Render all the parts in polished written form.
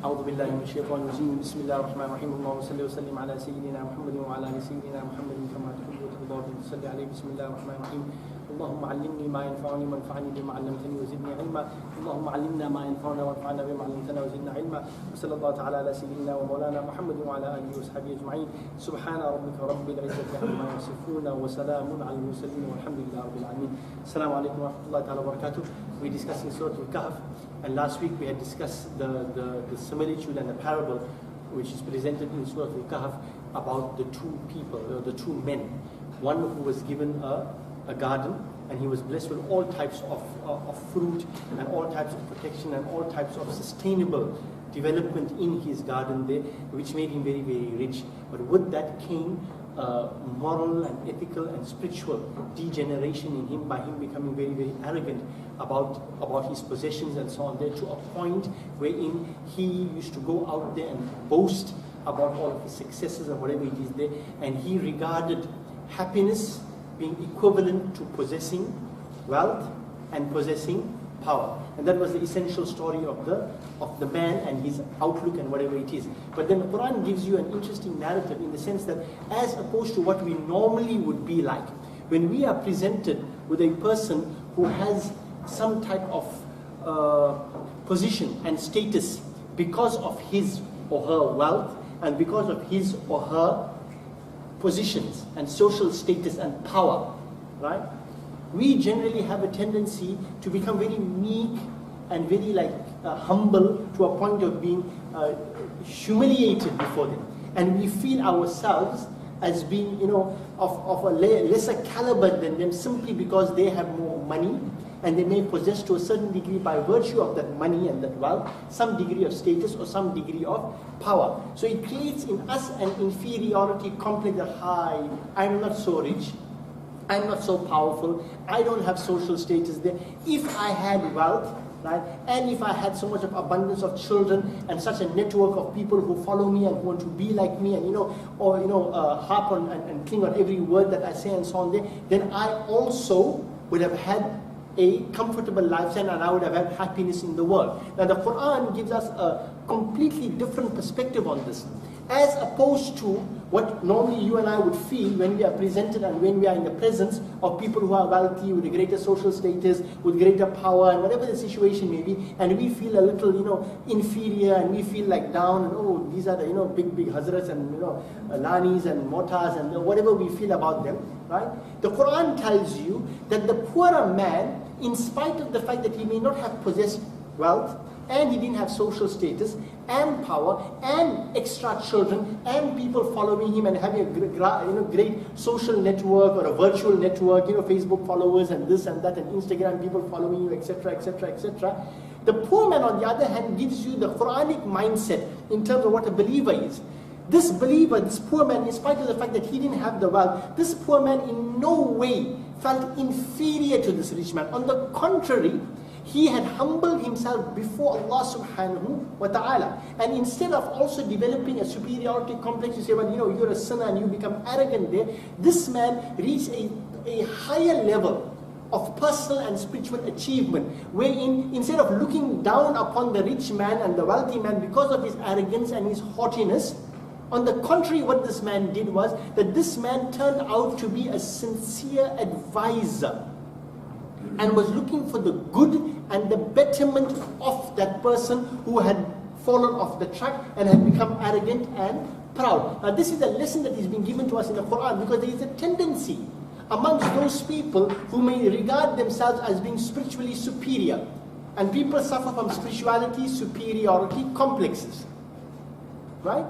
أعوذ بالله من الشيطان الرجيم بسم الله الرحمن الرحيم اللهم صل وسلم على سيدنا محمد وعلى آل سيدنا محمد كما تحب وترضى وتصلي عليه بسم الله الرحمن الرحيم اللهم علمني ما ينفعني وانفعني بما علمتني وزدني علما اللهم علمنا ما ينفعنا وانفعنا بما علمتنا وزدنا علما وصلى الله تعالى على سيدنا ومولانا محمد وعلى آله وصحبه أجمعين سبحان ربك رب العزة عما يصفون وسلام على المرسلين والحمد لله رب العالمين. Assalamu alaikum wa rahmatullahi ta'ala wa barakatuh. We're discussing Surah Al Kahf, and last week we had discussed the similitude and the parable which is presented in Surah Al Kahf about the two people, the two men. One who was given a garden, and he was blessed with all types of fruit and all types of protection and all types of sustainable development in his garden there, which made him very, very rich. But with that came moral and ethical and spiritual degeneration in him, by him becoming very, very arrogant about his possessions and so on there, to a point wherein he used to go out there and boast about all of his successes and whatever it is there, and he regarded happiness being equivalent to possessing wealth and possessing power. And that was the essential story of the man and his outlook and whatever it is. But then the Quran gives you an interesting narrative, in the sense that as opposed to what we normally would be like, when we are presented with a person who has some type of position and status because of his or her wealth and because of his or her positions and social status and power, right? We generally have a tendency to become very meek and very humble, to a point of being humiliated before them. And we feel ourselves as being, of a lesser caliber than them, simply because they have more money, and they may possess to a certain degree, by virtue of that money and that wealth, some degree of status or some degree of power. So it creates in us an inferiority complex that, hi, I'm not so rich, I'm not so powerful, I don't have social status there. If I had wealth, right, and if I had so much of abundance of children and such a network of people who follow me and who want to be like me, and harp on and cling on every word that I say and so on there, then I also would have had a comfortable lifestyle, and I would have had happiness in the world. Now the Quran gives us a completely different perspective on this, as opposed to what normally you and I would feel when we are presented and when we are in the presence of people who are wealthy, with a greater social status, with greater power, and whatever the situation may be, and we feel a little, inferior, and we feel like down, and these are the, big hazrats and, lanis and motas and whatever we feel about them, right? The Quran tells you that the poorer man, in spite of the fact that he may not have possessed wealth, and he didn't have social status and power and extra children and people following him and having a great social network or a virtual network, Facebook followers and this and that and Instagram people following you, etc., etc., etc. The poor man, on the other hand, gives you the Quranic mindset in terms of what a believer is. This believer, this poor man, in spite of the fact that he didn't have the wealth, this poor man in no way felt inferior to this rich man. On the contrary, he had humbled himself before Allah subhanahu wa ta'ala. And instead of also developing a superiority complex, you say, well, you're a sinner and you become arrogant there, this man reached a higher level of personal and spiritual achievement, wherein instead of looking down upon the rich man and the wealthy man because of his arrogance and his haughtiness, on the contrary, what this man did was that this man turned out to be a sincere advisor and was looking for the good and the betterment of that person who had fallen off the track and had become arrogant and proud. Now this is a lesson that is being given to us in the Quran, because there is a tendency amongst those people who may regard themselves as being spiritually superior, and people suffer from spirituality superiority complexes, right?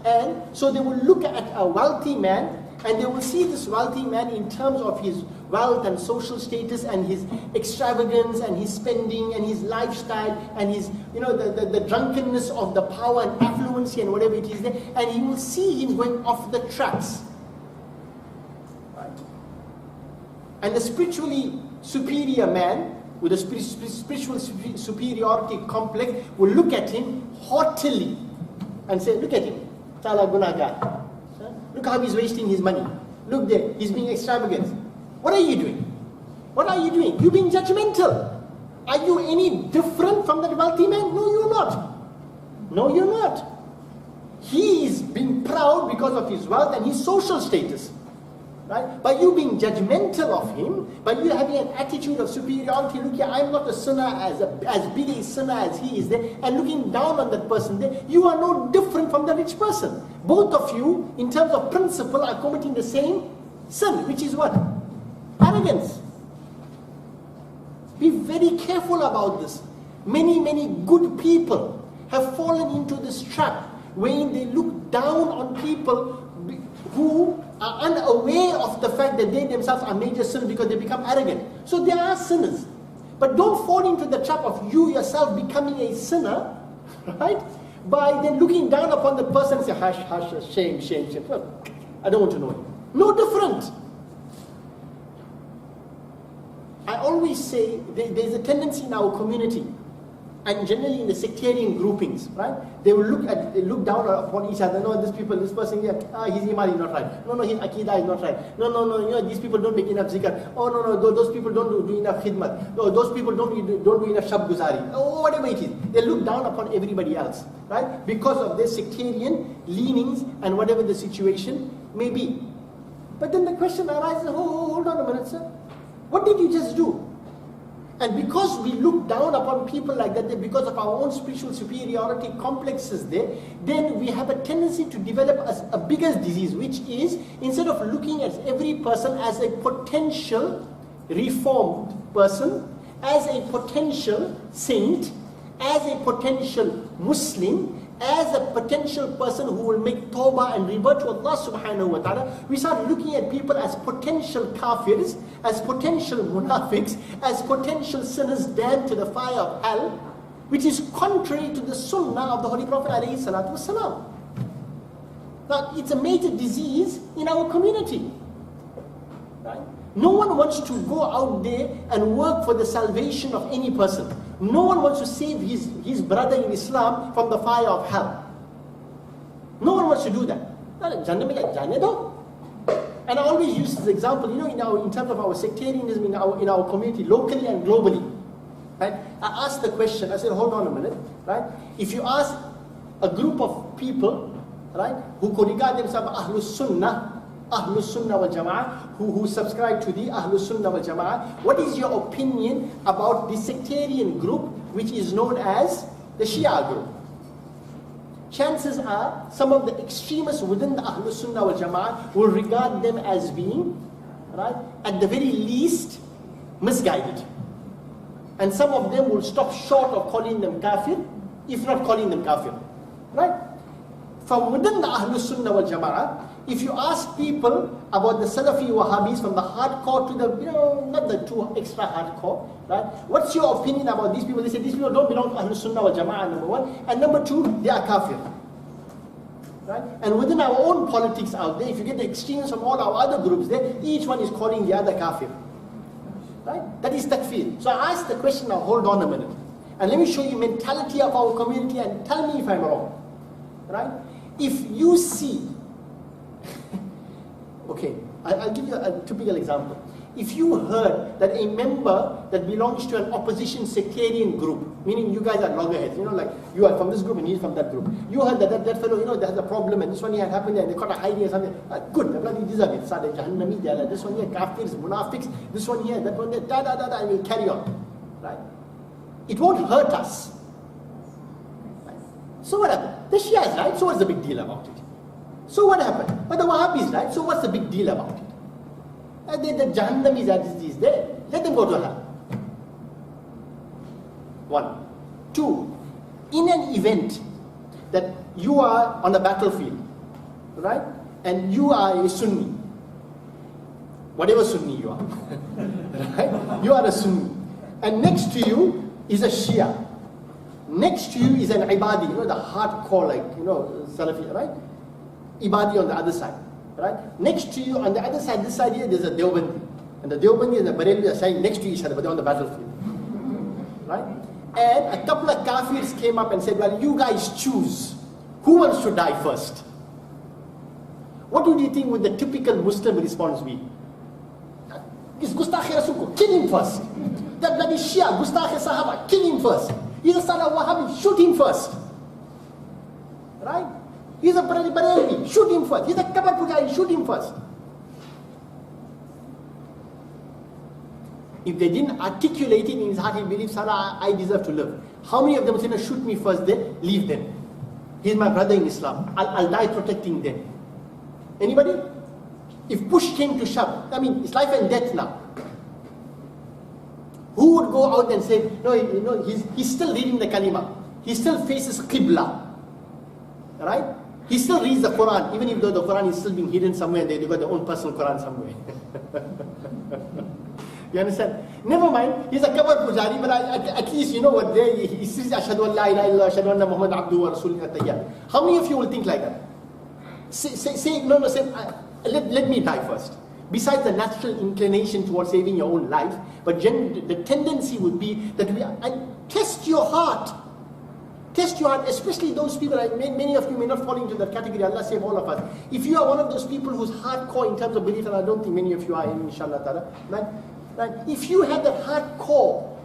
And so they will look at a wealthy man, and they will see this wealthy man in terms of his wealth and social status and his extravagance and his spending and his lifestyle and his, the drunkenness of the power and affluency and whatever it is there, and he will see him going off the tracks. Right? And the spiritually superior man with a spiritual superiority complex will look at him haughtily and say, look at him, Tala Gunagar. Look how he's wasting his money. Look there, he's being extravagant. What are you doing? What are you doing? You're being judgmental. Are you any different from that wealthy man? No, you're not. No, you're not. He is being proud because of his wealth and his social status. Right? By you being judgmental of him, by you having an attitude of superiority, look here, I'm not a sinner as big a sinner as he is there, and looking down on that person there, you are no different from the rich person. Both of you, in terms of principle, are committing the same sin, which is what? Arrogance. Be very careful about this. Many good people have fallen into this trap, wherein they look down on people who are unaware of the fact that they themselves are major sinners because they become arrogant. So they are sinners. But don't fall into the trap of you yourself becoming a sinner, right? By then looking down upon the person and say, hush, hush, shame. Well, I don't want to know him. No different. I always say there's a tendency in our community, and generally in the sectarian groupings, right? They will look down upon each other. No, this person here, his iman is not right. No, his akidah is not right. No, these people don't make enough zikr. Oh, no, those people don't do enough khidmat. No, those people don't do enough shab guzari. Oh, whatever it is. They look down upon everybody else, right? Because of their sectarian leanings and whatever the situation may be. But then the question arises, hold on a minute, sir. What did you just do? And because we look down upon people like that, because of our own spiritual superiority complexes there, then we have a tendency to develop a bigger disease, which is, instead of looking at every person as a potential reformed person, as a potential saint, as a potential Muslim, as a potential person who will make tawbah and revert to Allah subhanahu wa ta'ala, we start looking at people as potential kafirs, as potential munafiqs, as potential sinners damned to the fire of hell, which is contrary to the sunnah of the Holy Prophet alayhi salatu wasalam. Now, it's a major disease in our community. Right? No one wants to go out there and work for the salvation of any person. No one wants to save his brother in Islam from the fire of hell. No one wants to do that. And I always use this example, in terms of our sectarianism in our community, locally and globally. Right? I asked the question, I said, hold on a minute, right? If you ask a group of people, right, who could regard themselves Ahlus Sunnah wal Jama'ah, who subscribe to the Ahlus Sunnah wal Jama'ah, what is your opinion about the sectarian group which is known as the Shia group? Chances are some of the extremists within the Ahlus Sunnah wal Jama'ah will regard them as being, right, at the very least, misguided. And some of them will stop short of calling them kafir, if not calling them kafir. Right? From within the Ahlus Sunnah wal Jama'ah, if you ask people about the Salafi Wahhabis, from the hardcore to the, not the too extra hardcore, right? What's your opinion about these people? They say these people don't belong to Ahlus Sunnah wal Jama'ah, number one. And number two, they are kafir. Right? And within our own politics out there, if you get the extremes from all our other groups there, each one is calling the other kafir. Right? That is takfir. So I asked the question, now hold on a minute. And let me show you mentality of our community and tell me if I'm wrong. Right? If you see, okay, I'll give you a typical example. If you heard that a member that belongs to an opposition sectarian group, meaning you guys are loggerheads, like you are from this group and he's from that group. You heard that fellow, there's a problem and this one here had happened and they caught a hiding or something. Good, the bloody deserve it. Sade Jahannami, they are like, this one here, kafirs, munafiqs, this one here, that one there, and we'll carry on. Right? It won't hurt us. Right? So what happened? The Shias, right? So what's the big deal about it? So what happened? But the Wahhabis, right? So what's the big deal about it? And then the Jahannamis is there. Let them go to hell. 1. 2. In an event that you are on the battlefield, right? And you are a Sunni. Whatever Sunni you are. Right? You are a Sunni. And next to you is a Shia. Next to you is an Ibadi, the hardcore, Salafi, right? Ibadi on the other side, right? Next to you, on the other side, this side here, there's a Deobandi. And the Deobandi and the Barelvi are standing next to each other, but they're on the battlefield. Right? And a couple of kafirs came up and said, well, you guys choose. Who wants to die first? What do you think would the typical Muslim response be? He's Gustakhi Rasulullah, kill him first. That bloody Shia, Gustakhi Sahaba, kill him first. He's a son of Wahhabi, shoot him first. right? He's a Barelvi, shoot him first. He's a Kabar Pujari, shoot him first. If they didn't articulate it in his heart, he believes, Salah, I deserve to live. How many of them say, shoot me first, then leave them? He's my brother in Islam. I'll die protecting them. Anybody? If push came to shove, I mean, it's life and death now. Who would go out and say, no, he's still reading the kalima. He still faces Qibla. Right? He still reads the Quran, even if though the Quran is still being hidden somewhere, they've got their own personal Quran somewhere. You understand? Never mind, he's a Kabar Pujari, but at least you know what there, he says, Ashhadu an la ilaha illallah, Ashhadu anna Muhammad abduhu wa rasuluhu. How many of you will think like that? Say let me die first. Besides the natural inclination towards saving your own life, but the tendency would be that test your heart. Test your heart, especially those people, many of you may not fall into that category, Allah save all of us. If you are one of those people who's hardcore in terms of belief, and I don't think many of you are, inshallah ta'ala, right? If you have that hardcore,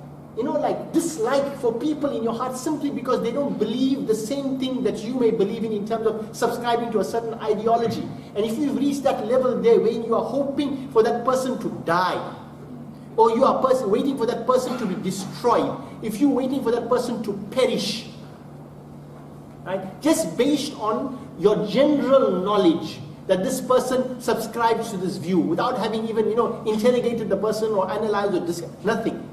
dislike for people in your heart simply because they don't believe the same thing that you may believe in terms of subscribing to a certain ideology. And if you've reached that level there where you are hoping for that person to die, or you are waiting for that person to be destroyed, if you're waiting for that person to perish, right? Just based on your general knowledge that this person subscribes to this view without having even, interrogated the person or analyzed or discussed, nothing.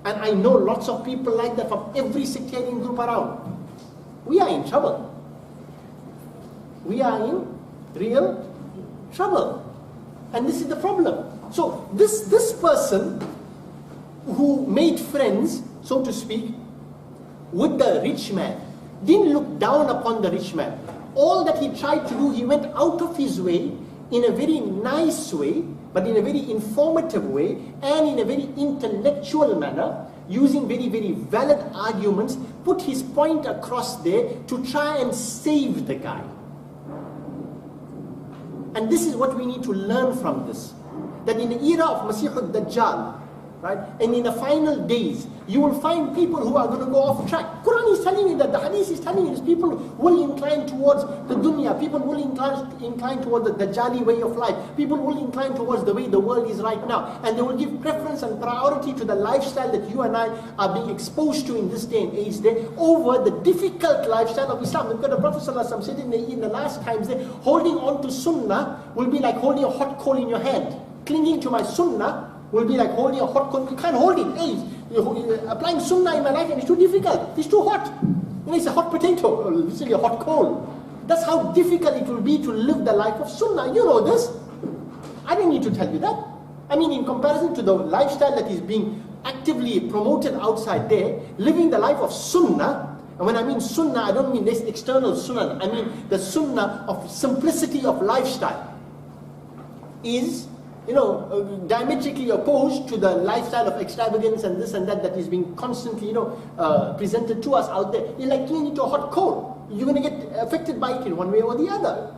And I know lots of people like that from every sectarian group around. We are in trouble. We are in real trouble. And this is the problem. So this person who made friends, so to speak, with the rich man, didn't look down upon the rich man. All that he tried to do, he went out of his way in a very nice way, but in a very informative way, and in a very intellectual manner, using very, very valid arguments, put his point across there to try and save the guy. And this is what we need to learn from this. That in the era of Masih al-Dajjal, right, and in the final days, you will find people who are going to go off track. Quran is telling you that, the Hadith is telling you that people will incline towards the dunya, people will incline towards the Dajjali way of life, people will incline towards the way the world is right now, and they will give preference and priority to the lifestyle that you and I are being exposed to in this day and age there, over the difficult lifestyle of Islam. Because the Prophet ﷺ said in the last times there, holding on to sunnah will be like holding a hot coal in your hand. Clinging to my sunnah will be like holding a hot coal. You can't hold it. Hey, applying sunnah in my life and it's too difficult. It's too hot. It's a hot potato, literally a hot coal. That's how difficult it will be to live the life of sunnah. You know this. I don't need to tell you that. I mean, in comparison to the lifestyle that is being actively promoted outside there, living the life of sunnah, and when I mean sunnah, I don't mean this external sunnah. I mean the sunnah of simplicity of lifestyle is diametrically opposed to the lifestyle of extravagance and this and that is being constantly, presented to us out there. You're like clinging to a hot coal. You're going to get affected by it in one way or the other.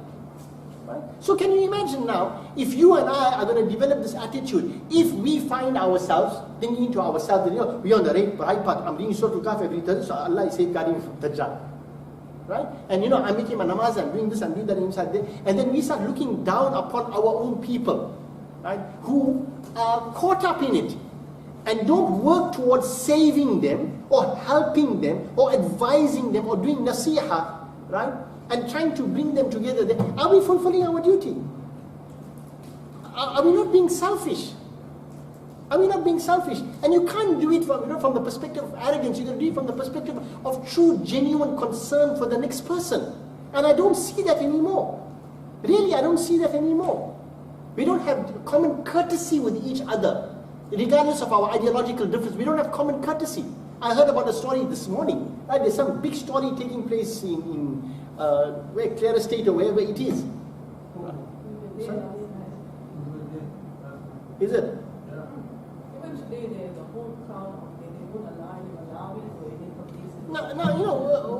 Right? So can you imagine now, if you and I are going to develop this attitude, if we find ourselves thinking to ourselves that, we're on the right path, I'm reading Surah Al Kahf every Thursday, so Allah is safeguarding from Dajjal. Right? And I'm making my namaz, I'm doing this, I'm doing that inside there. And then we start looking down upon our own people, right, who are caught up in it and don't work towards saving them or helping them or advising them or doing nasiha, right, and trying to bring them together. Are we fulfilling our duty? Are we not being selfish? Are we not being selfish? And you can't do it from the perspective of arrogance. You can do it from the perspective of true, genuine concern for the next person. And I don't see that anymore. Really, I don't see that anymore. We don't have common courtesy with each other, regardless of our ideological difference. We don't have common courtesy. I heard about a story this morning. Right? There's some big story taking place in Clear Estate or wherever it is. Is it? Even today, there's a whole crowd. They won't allow it for any publicity. Now,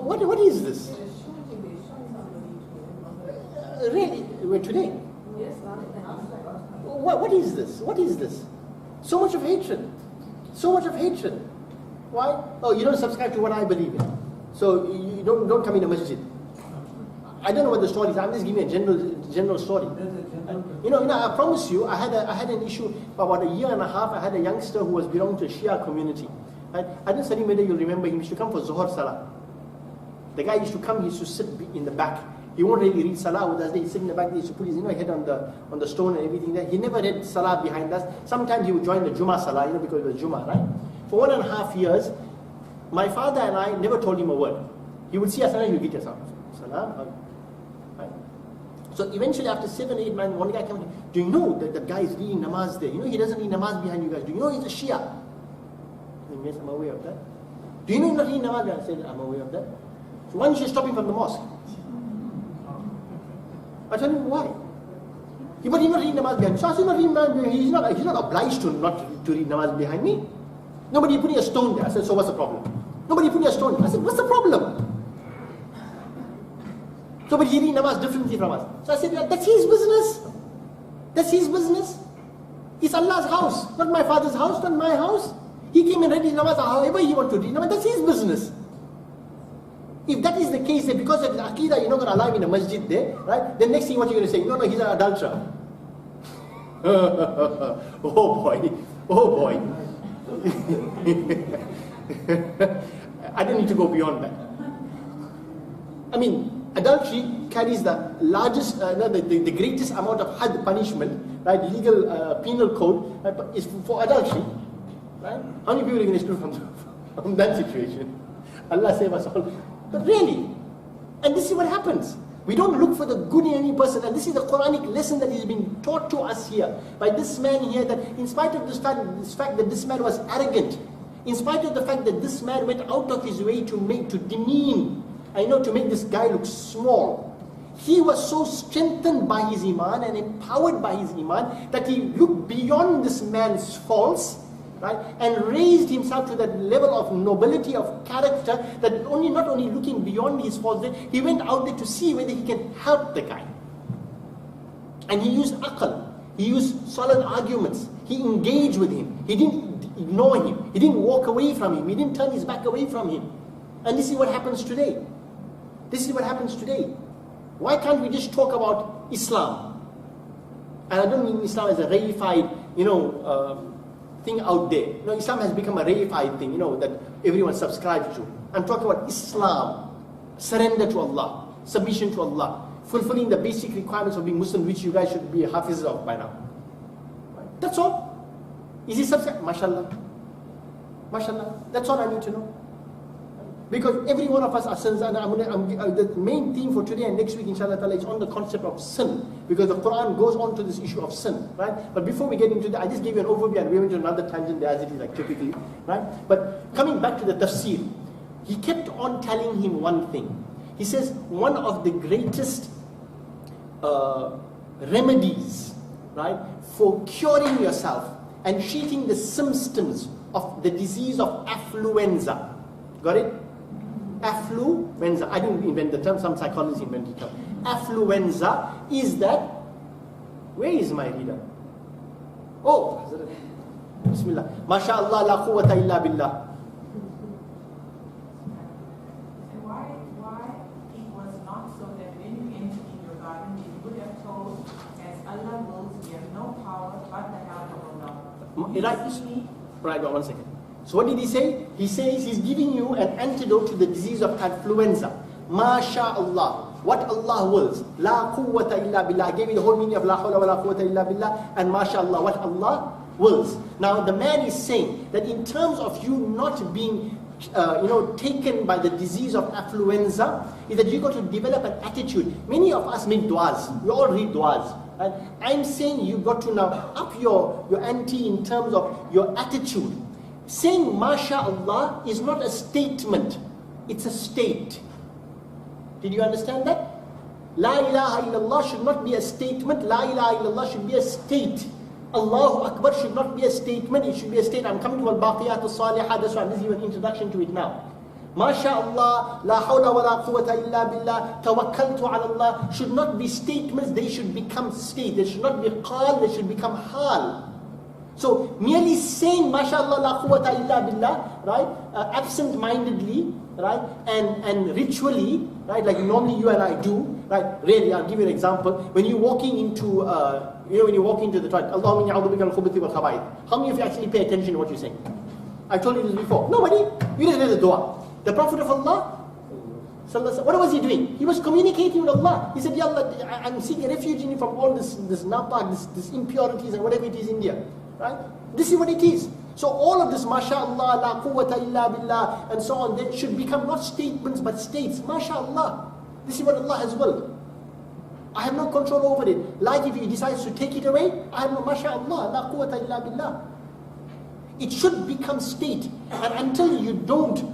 what is this? They're showing somebody to Really? Today? Yes, What is this? What is this? So much of hatred. So much of hatred. Why? Oh, you don't subscribe to what I believe in. So you don't come in the masjid. I don't know what the story is. I'm just giving a general story. I promise you, I had an issue about a year and a half. I had a youngster who was belonging to a Shia community. Right? I don't know whether you remember him. He used to come for Zuhur Salah. The guy used to come. He used to sit in the back. He won't really read Salah with us. He sit in the back. He used to put his head on the stone and everything there. He never read Salah behind us. Sometimes he would join the Jummah Salah, because it was Jummah, right? For 1.5 years, my father and I never told him a word. He would see us and he would get us out. Salah. Right? So eventually, after 7, 8 months, one guy came. Do you know that the guy is reading namaz there? He doesn't read namaz behind you guys. Do you know he's a Shia? I said, yes, I'm aware of that. Do you know he's not reading namaz behind? I said, I'm aware of that. So why don't you stop him from the mosque? I tell him why. But he's not reading namaz behind me. So I said, not reading namaz behind me. He's not obliged to read namaz behind me. Nobody putting a stone there. I said, so what's the problem? Nobody putting a stone there. I said, what's the problem? So, but he read namaz differently from us. So I said, that's his business. That's his business. It's Allah's house, not my father's house, not my house. He came and read his namaz however he wants to read namaz. That's his business. If that is the case, then because of his aqidah, you're not going to allow him in the masjid there, right? Then next thing what you're going to say, no, he's an adulterer. Oh boy. I don't need to go beyond that. I mean, adultery carries the largest, the greatest amount of had punishment, right? Legal penal code is for adultery, right? How many people are going to exclude from that situation? Allah save us all. But really, and this is what happens. We don't look for the good in any person, and this is the Quranic lesson that is being taught to us here by this man here. That in spite of this fact that this man was arrogant, in spite of the fact that this man went out of his way to demean, to make this guy look small, he was so strengthened by his iman and empowered by his iman that he looked beyond this man's faults, right, and raised himself to that level of nobility of character that not only looking beyond his faults, he went out there to see whether he can help the guy. And he used aql, he used solid arguments, he engaged with him, he didn't ignore him, he didn't walk away from him, he didn't turn his back away from him. And this is what happens today. This is what happens today. Why can't we just talk about Islam? And I don't mean Islam as a reified, thing out there. Islam has become a reified thing, that everyone subscribes to. I'm talking about Islam, surrender to Allah, submission to Allah, fulfilling the basic requirements of being Muslim, which you guys should be Hafizs of by now. Right? That's all. Is he subscribed? MashaAllah. MashaAllah. That's all I need to know. Because every one of us are sins, and the main theme for today and next week, inshallah ta'ala, is on the concept of sin. Because the Quran goes on to this issue of sin, right? But before we get into that, I just gave you an overview and we went to another tangent there as it is like typically, right? But coming back to the tafsir, he kept on telling him one thing. He says, one of the greatest remedies, right, for curing yourself and treating the symptoms of the disease of affluenza. Got it? Affluenza. I didn't invent the term, some psychologists invented the term. Affluenza is that, where is my reader? Oh, Bismillah. MashaAllah, la quwwata illa billah. And why it was not so that when you entered in your garden, you would have told, as Allah wills, we have no power but the help of Allah. Right, 1 second. So what did he say? He says he's giving you an antidote to the disease of affluenza. MashaAllah. What Allah wills. La quwwata illa billah. I gave you the whole meaning of la hawla wa la quwwata illa billah. And MashaAllah. What Allah wills. Now the man is saying that in terms of you not being taken by the disease of affluenza, is that you got to develop an attitude. Many of us make du'as. We all read du'as. Right? I'm saying you got to now up your ante in terms of your attitude. Saying MashaAllah is not a statement, it's a state. Did you understand that? La ilaha illallah should not be a statement, La ilaha illallah should be a state. Allahu Akbar should not be a statement, it should be a state. I'm coming to Al-Baqiyat Al-Salihah, that's why I'm just giving an introduction to it now. MashaAllah, La hawla wa la quwwata illa billah, Tawakkaltu ala Allah should not be statements, they should become state. They should not be qal, they should become hal. So merely saying mashallah la quwwata illa billah, right, absent-mindedly, right, and ritually, right, like normally you and I do, right, really, I'll give you an example. When you're walking into, when you walk into the toilet, Allahumma inni a'udhu bika al-khubuthi wal khaba'ith. How many of you actually pay attention to what you're saying? I told you this before. Nobody. You just read the dua. The Prophet of Allah, what was he doing? He was communicating with Allah. He said, Ya Allah, I'm seeking refuge in you from all this napak, this impurities and whatever it is in here. Right? This is what it is. So all of this, mashallah, la quwwata illa billah, and so on, they should become not statements but states. Mashallah. This is what Allah has willed. I have no control over it. Like if He decides to take it away, I have no mashallah, la quwwata illa billah. It should become state. And until you don't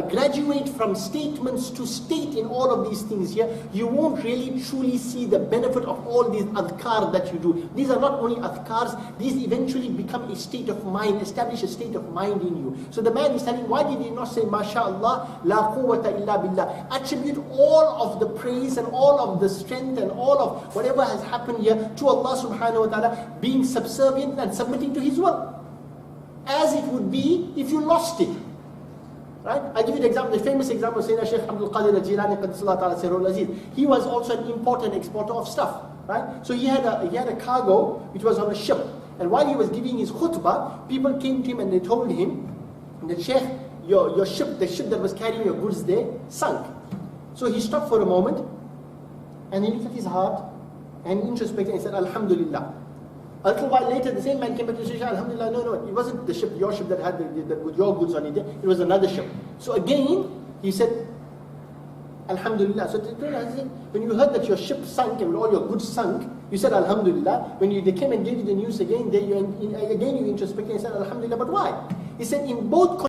graduate from statements to state in all of these things here, you won't really truly see the benefit of all these adhkar that you do. These are not only adhkars, these eventually become a state of mind, establish a state of mind in you. So the man is telling, why did he not say, mashallah, la quwwata illa billah? Attribute all of the praise and all of the strength and all of whatever has happened here to Allah subhanahu wa ta'ala, being subservient and submitting to His will. As it would be if you lost it. Right? I give you the example, the famous example of Sayyidina Shaykh Abdul Qadir al-Jilani Qaddasallahu ta'ala Sirrul Aziz. He was also an importer and exporter of stuff. Right? So he had a cargo which was on a ship. And while he was giving his khutbah, people came to him and they told him that Shaykh, your ship, the ship that was carrying your goods there, sunk. So he stopped for a moment and he looked at his heart and introspected and said, Alhamdulillah. A little while later, the same man came back to say, Alhamdulillah, no, it wasn't the ship, your ship that had with your goods on it, it was another ship. So again, he said, Alhamdulillah. So when you heard that your ship sunk and all your goods sunk, you said Alhamdulillah. When they came and gave you the news again, you introspected and said Alhamdulillah, but why? He said, in both